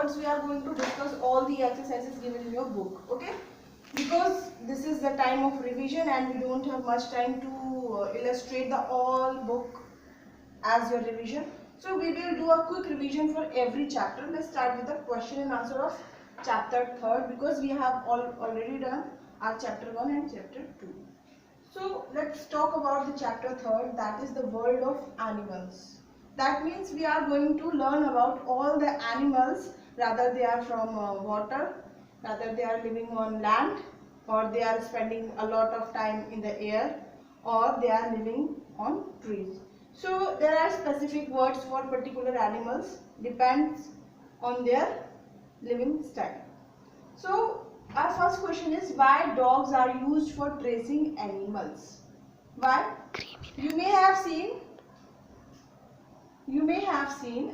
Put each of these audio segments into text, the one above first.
onwards we are going to discuss all the exercises given in your book, okay? Because this is the time of revision and we don't have much time to illustrate the all book as your revision. So we will do a quick revision for every chapter. Let's start with the question and answer of chapter 3rd, because we have already done our chapter 1 and chapter 2. So let's talk about the chapter 3rd, that is the world of animals. That means we are going to learn about all the animals, rather they are from water, rather they are living on land, or they are spending a lot of time in the air, or they are living on trees. So there are specific words for particular animals, depends on their living style. So our first question is, why dogs are used for tracing animals? Why? You may have seen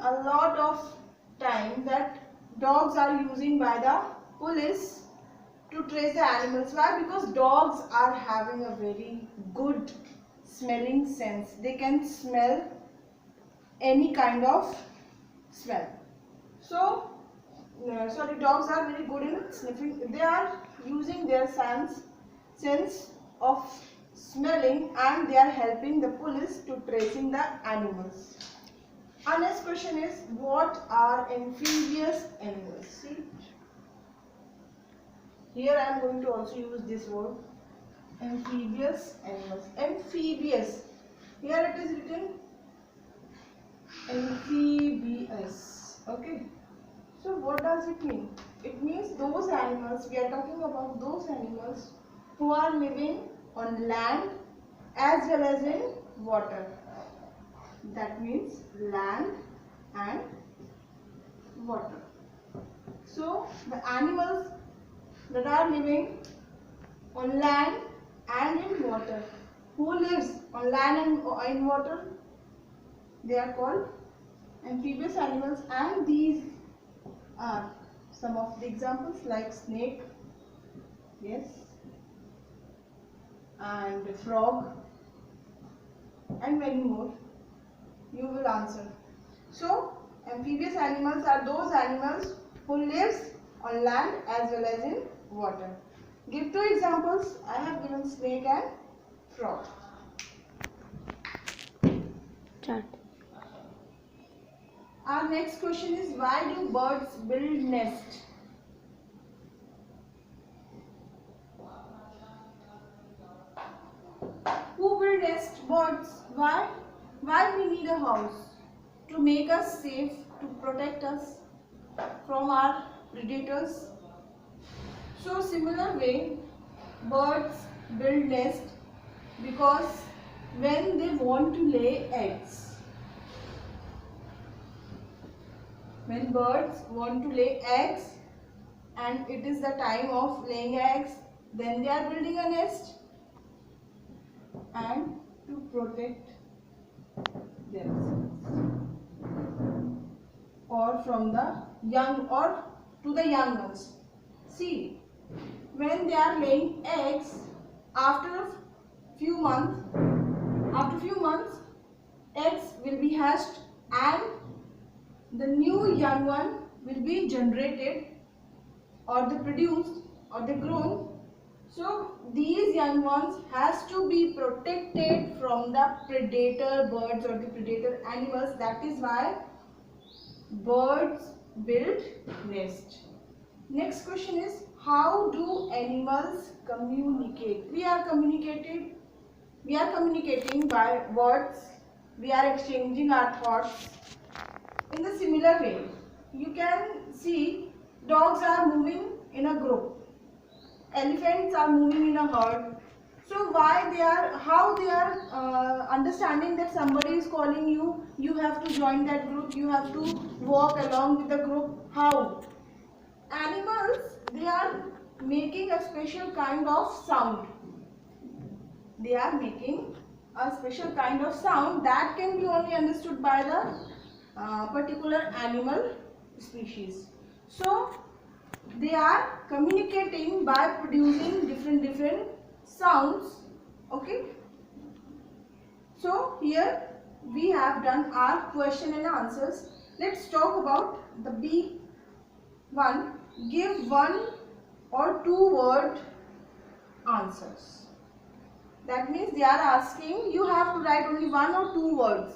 a lot of time that dogs are using by the police to trace the animals. Why? Because dogs are having a very good smelling sense. They can smell any kind of smell. So dogs are very good in sniffing. They are using their sense of smelling, and they are helping the police to tracing the animals. Our next question is, what are amphibious animals? See, here I am going to also use this word, amphibious animals. Amphibious, here it is written amphibious, okay? So what does it mean? It means those animals, we are talking about those animals who are living on land as well as in water. That means land and water. So the animals that are living on land and in water, who lives on land and in water, they are called amphibious animals, and these are some of the examples like snake, yes, and frog, and many more. You will answer. So amphibious animals are those animals who lives on land as well as in water. Give 2 examples. I have given snake and frog. Start. Our next question is, why do birds build nest? Who build nest? Birds. Why? Why we need a house? To make us safe, to protect us from our predators. So similar way, birds build nest because when they want to lay eggs, when birds want to lay eggs and it is the time of laying eggs, then they are building a nest and to protect themselves or from the young or to the young ones. See, when they are laying eggs, after a few months, eggs will be hatched and the new young one will be generated or the produced or the grown. So these young ones has to be protected from the predator birds or the predator animals. That is why birds build nest. Next question is, how do animals communicate? We are communicating by words. We are exchanging our thoughts. In the similar way, you can see dogs are moving in a group. Elephants are moving in a herd. So how they are understanding that somebody is calling you, you have to join that group, you have to walk along with the group. How? Animals, they are making a special kind of sound. They are making a special kind of sound that can be only understood by the particular animal species. So they are communicating by producing different sounds, okay? So here we have done our question and answers. Let's talk about the bee 1. Give one or two word answers. That means they are asking you have to write only one or two words.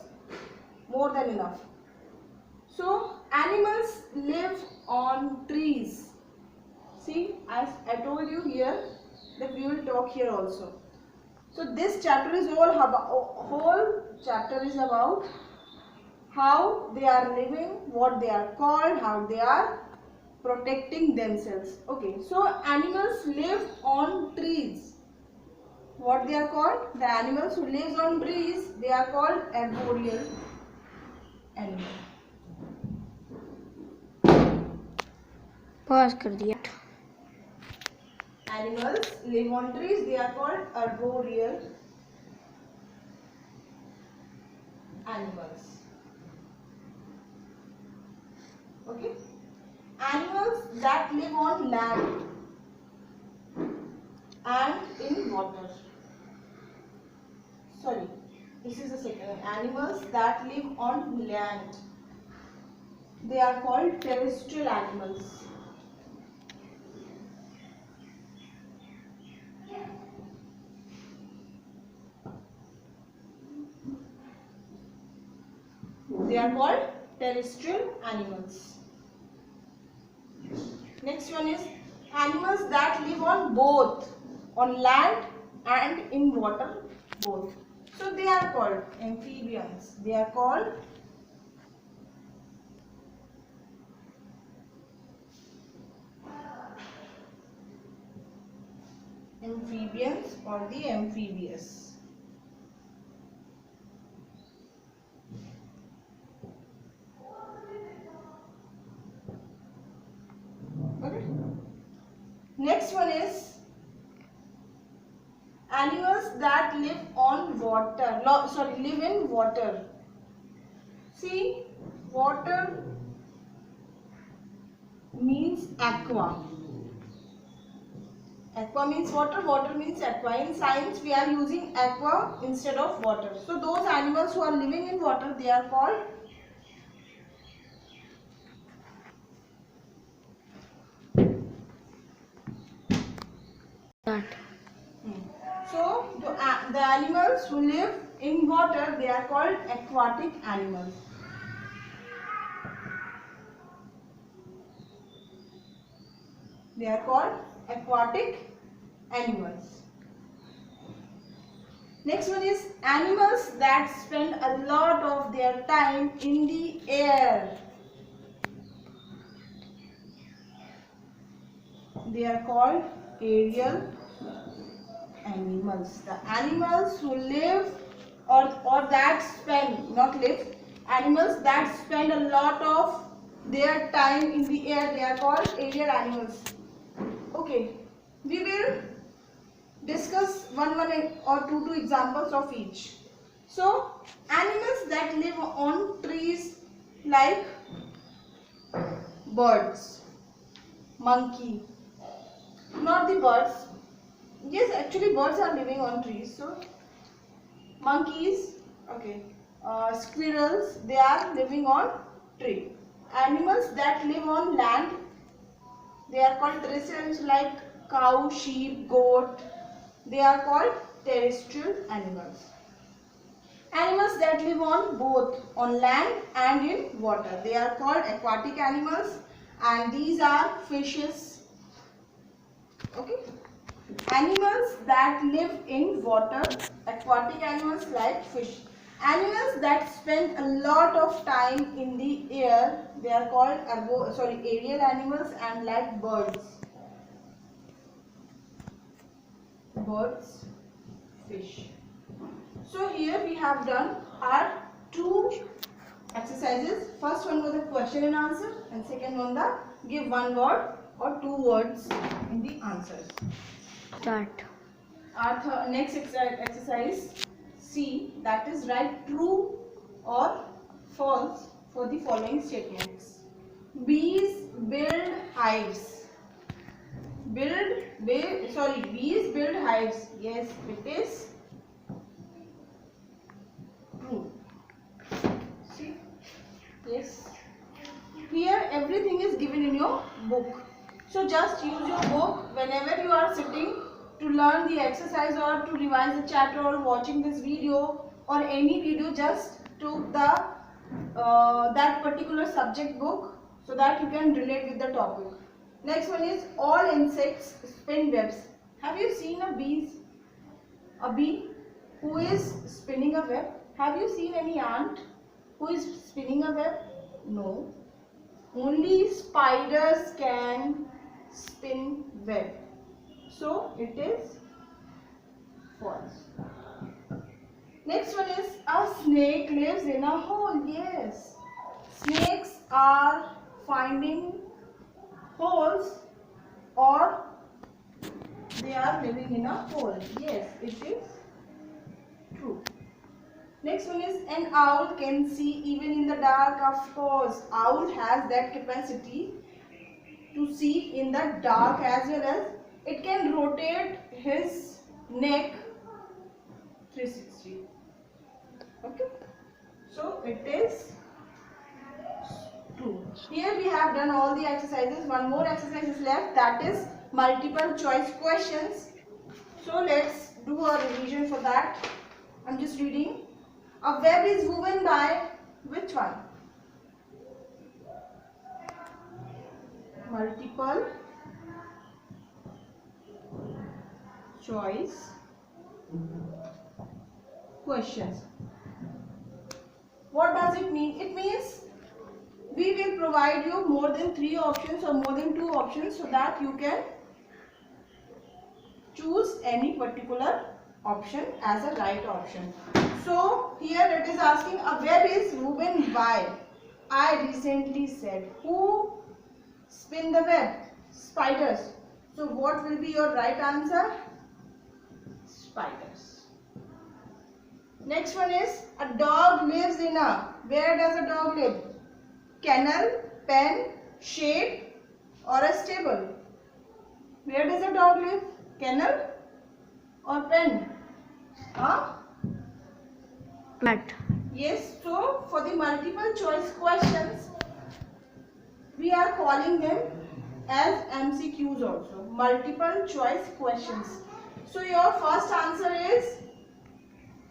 More than enough. So animals live on trees. See, as I told you here that we will talk here also. So this chapter is whole chapter is about how they are living, what they are called, how they are protecting themselves. Okay, so animals live on trees. What they are called? The animals who live on trees, they are called arboreal animals. Pause कर दिया. Animals live on trees, they are called arboreal animals. Okay. Animals that live on land and in water. Sorry, this is the second. Animals that live on land. They are called terrestrial animals. They are called terrestrial animals. Next one is animals that live on both, on land and in water, both. So they are called amphibians. They are called amphibians or the amphibious. Okay. Next one is animals that live on water. Live in water. See, water means aqua. Aqua means water, water means aqua. In science, we are using aqua instead of water. So, those animals who are living in water, they are called So, the animals who live in water, they are called aquatic animals. They are called aquatic animals. Next one is animals that spend a lot of their time in the air. They are called aerial animals. The animals who live or that spend, not live, animals that spend a lot of their time in the air, they are called aerial animals. Okay, we will discuss one or two examples of each. So, animals that live on trees like birds, monkey, not the birds. Yes, actually birds are living on trees. So, monkeys, okay, squirrels, they are living on tree. Animals that live on land, they are called terrestrial, like cow, sheep, goat. They are called terrestrial animals. Animals that live on both on land and in water, they are called aquatic animals, and these are fishes. Okay. Animals that live in water, aquatic animals like fish. Animals that spend a lot of time in the air, they are called aerial animals, and like birds. Birds, fish. So here we have done our two exercises. First one was the question and answer, and second one the give one word or two words in the answers. Start. Our next exercise C, that is write true or false for the following statements. Bees build hives. Bees build hives. Yes, it is true. See? Yes. Here everything is given in your book. So just use your book whenever you are sitting to learn the exercise or to revise the chapter or watching this video or any video. Just took the that particular subject book so that you can relate with the topic. Next one is all insects spin webs. Have you seen a bee who is spinning a web? Have you seen any ant who is spinning a web? No. Only spiders can spin web. So it is false. Next one is a snake lives in a hole. Yes. Snakes are finding holes or they are living in a hole. Yes, it is true. Next one is an owl can see even in the dark. Of course, owl has that capacity to see in the dark, as well as it can rotate his neck 360. Okay, so it is true. Here we have done all the exercises. One more exercise is left, that is multiple choice questions. So let's do a revision for that. I'm just reading. A web is woven by which one? Multiple choice questions. What does it mean? It means we will provide you more than 3 options or more than 2 options so that you can choose any particular option as a right option. So here it is asking a web is woven by. I recently said who spin the web? Spiders. So what will be your right answer? Spiders. Next one is a dog lives in a. Where does a dog live? Kennel, pen, shade or a stable? Where does a dog live? Kennel or pen? Huh? Mat. Yes, so for the multiple choice questions, we are calling them as MCQs also. Multiple choice questions. So your first answer is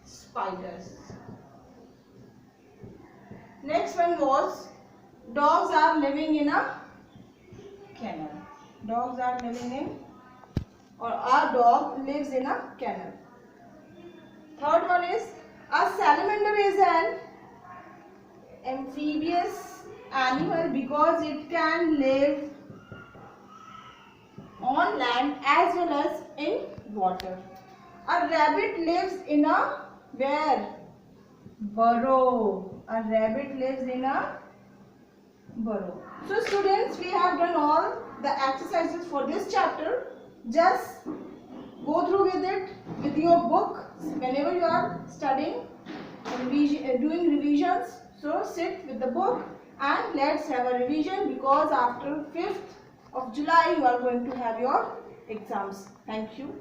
spiders. Next one was dogs are living in a kennel. Dogs are living in, or our dog lives in a kennel. Third one is a salamander is an amphibious animal because it can live on land as well as in water. A rabbit lives in a where? Burrow. A rabbit lives in a burrow. So students, we have done all the exercises for this chapter. Just go through with it with your book whenever you are studying, doing revisions. So sit with the book and let's have a revision, because after 5th of July you are going to have your exams. Thank you.